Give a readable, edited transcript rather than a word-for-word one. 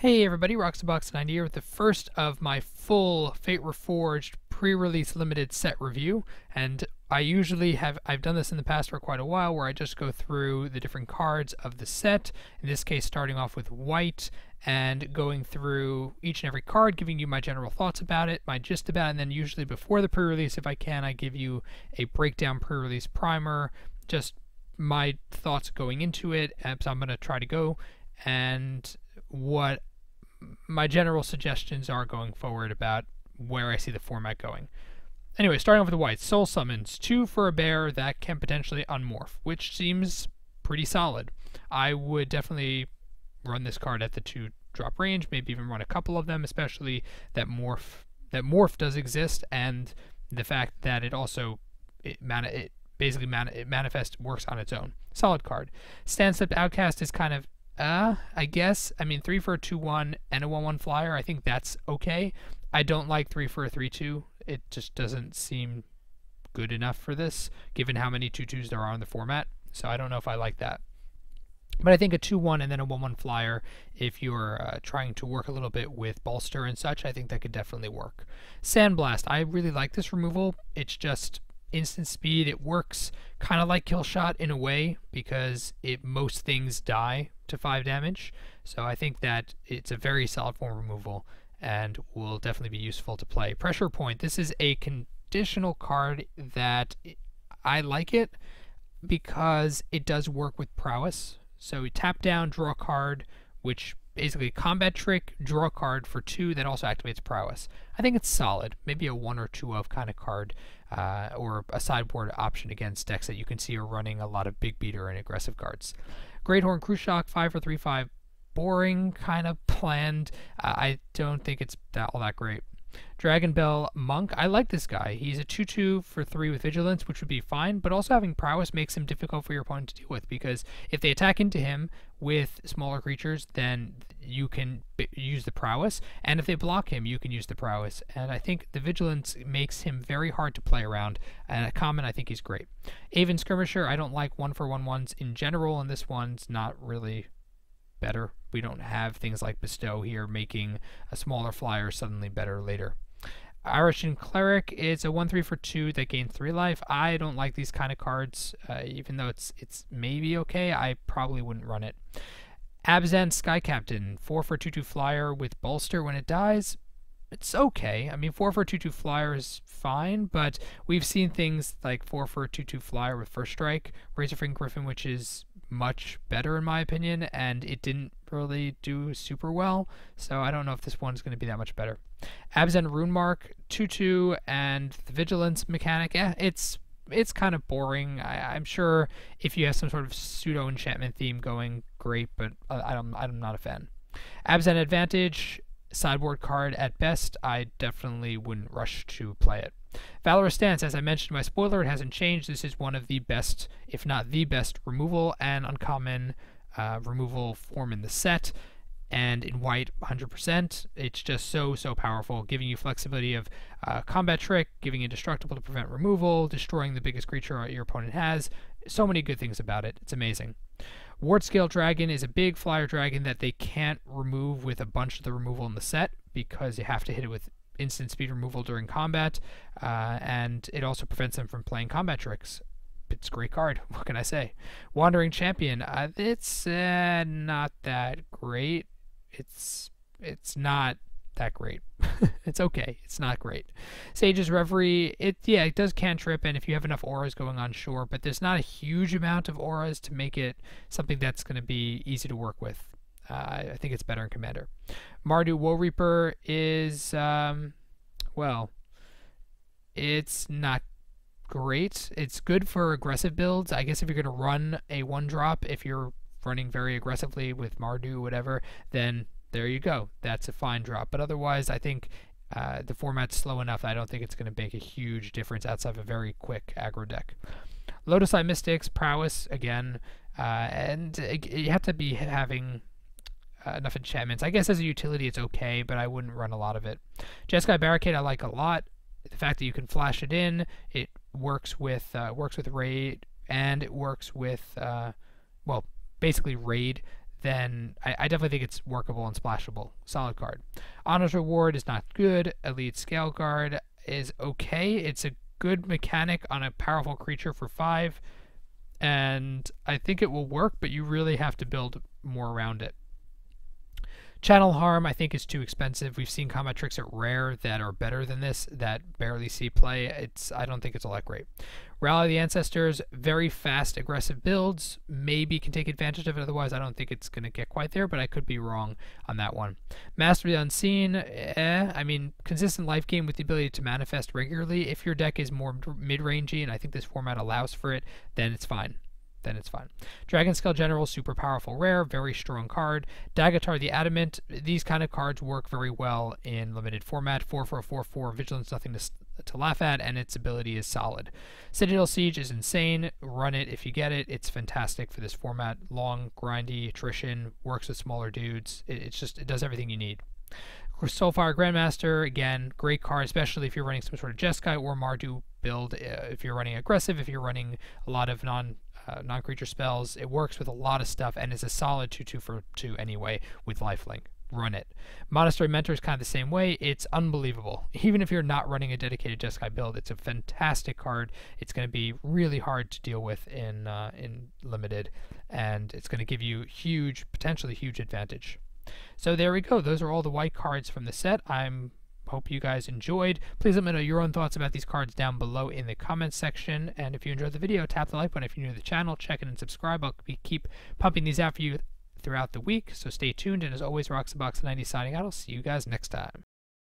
Hey everybody, Roxabox90 here with the first of my full Fate Reforged pre-release limited set review, and I've done this in the past for quite a while where I just go through the different cards of the set, in this case starting off with white and going through each and every card, giving you my general thoughts about it, my gist about it, and then usually before the pre-release, if I can, I give you a breakdown pre-release primer, just my thoughts going into it. So I'm going to try to go and what my general suggestions are going forward about where I see the format going. Anyway, starting off with the white, Soul Summons, 2 for a bear that can potentially unmorph, which seems pretty solid. I would definitely run this card at the 2-drop range, maybe even run a couple of them, especially that morph does exist, and the fact that it also it manifests works on its own. Solid card. Stand-Step Outcast is kind of I guess. I mean, 3 for a 2/1 and a 1/1 flyer, I think that's okay. I don't like 3 for a 3/2. It just doesn't seem good enough for this, given how many 2/2s there are in the format. So I don't know if I like that. But I think a 2/1 and then a 1/1 flyer, if you're trying to work a little bit with bolster and such, I think that could definitely work. Sandblast, I really like this removal. It's just instant speed. It works kind of like Kill Shot in a way because most things die to 5 damage. So I think that it's a very solid form removal and will definitely be useful to play. Pressure Point, this is a conditional card that I like it because it does work with prowess. So we tap down, draw a card, which basically combat trick, draw a card for 2 that also activates prowess. I think it's solid, maybe a 1 or 2 of kind of card, or a sideboard option against decks that you can see are running a lot of big beater and aggressive cards. Great Horn Cruciak, 5 for 3/5, boring, kind of bland. I don't think it's all that great. Dragon Bell Monk, I like this guy. He's a 2/2 for 3 with Vigilance, which would be fine, but also having prowess makes him difficult for your opponent to deal with, because if they attack into him with smaller creatures, then you can use the prowess, and if they block him, you can use the prowess, and I think the Vigilance makes him very hard to play around, and at common, I think he's great. Aven Skirmisher, I don't like 1 for 1/1s in general, and this one's not really better. We don't have things like Bestow here making a smaller flyer suddenly better later. Irishan Cleric is a 1/3 for 2 that gains 3 life. I don't like these kind of cards, even though it's maybe okay. I probably wouldn't run it. Abzan Sky Captain, 4 for 2/2 flyer with bolster when it dies. It's okay. I mean, 4 for 2/2 flyer is fine, but we've seen things like 4 for 2/2 flyer with First Strike, Razorfang Griffin, which is much better in my opinion, and it didn't really do super well, so I don't know if this one's going to be that much better. Abzan Runemark, 2/2, and the Vigilance mechanic, it's kind of boring. I'm sure if you have some sort of pseudo enchantment theme going, great, but I'm not a fan. Abzan Advantage, sideboard card at best. I definitely wouldn't rush to play it. Valorous Stance, as I mentioned in my spoiler, it hasn't changed. This is one of the best, if not the best, removal and uncommon removal form in the set. And in white, 100%. It's just so powerful, giving you flexibility of combat trick, giving indestructible to prevent removal, destroying the biggest creature your opponent has. So many good things about it. It's amazing. Wardscale Dragon is a big flyer dragon that they can't remove with a bunch of the removal in the set because you have to hit it with instant speed removal during combat, and it also prevents them from playing combat tricks. It's a great card. What can I say? Wandering Champion. It's not that great. It's not that great. It's okay. It's not great. Sage's Reverie. It does cantrip, and if you have enough auras going on, sure, but there's not a huge amount of auras to make it something that's going to be easy to work with. I think it's better in Commander. Mardu Woe Reaper is, well, it's not great. It's good for aggressive builds. I guess if you're going to run a 1-drop, if you're running very aggressively with Mardu, whatever, then there you go. That's a fine drop. But otherwise, I think the format's slow enough. I don't think it's going to make a huge difference outside of a very quick aggro deck. Lotus Eye Mystics, prowess again, and you have to be having enough enchantments. I guess as a utility it's okay, but I wouldn't run a lot of it. Jeskai Barricade I like a lot. The fact that you can flash it in, it works with raid, and it works with well, basically raid then I definitely think it's workable and splashable. Solid card. Honor's Reward is not good. Elite Scale Guard is okay. It's a good mechanic on a powerful creature for 5, and I think it will work, but you really have to build more around it. Channel Harm, I think, is too expensive. We've seen combat tricks at Rare that are better than this, that barely see play. I don't think it's all that great. Rally the Ancestors, very fast, aggressive builds. Maybe can take advantage of it. Otherwise, I don't think it's going to get quite there, but I could be wrong on that one. Master the Unseen, I mean, consistent life gain with the ability to manifest regularly. If your deck is more mid-rangey, and I think this format allows for it, then it's fine. Dragon Scale General, super powerful rare, very strong card. Dagatar the Adamant, these kind of cards work very well in limited format. 4 for a 4/4, Vigilance, nothing to laugh at, and its ability is solid. Citadel Siege is insane. Run it if you get it. It's fantastic for this format. Long, grindy, attrition, works with smaller dudes. It does everything you need. Soulfire Grandmaster, again, great card, especially if you're running some sort of Jeskai or Mardu build. If you're running aggressive, if you're running a lot of non-creature spells, it works with a lot of stuff and is a solid 2/2 for 2 anyway with lifelink. Run it. Monastery Mentor is kind of the same way. It's unbelievable. Even if you're not running a dedicated Jeskai build, it's a fantastic card. It's going to be really hard to deal with in limited, and it's going to give you potentially huge advantage. So there we go. Those are all the white cards from the set. Hope you guys enjoyed. Please let me know your own thoughts about these cards down below in the comments section. And if you enjoyed the video, tap the like button. If you're new to the channel, check it and subscribe. I'll keep pumping these out for you throughout the week. So stay tuned. And as always, Roxabox90 signing out. I'll see you guys next time.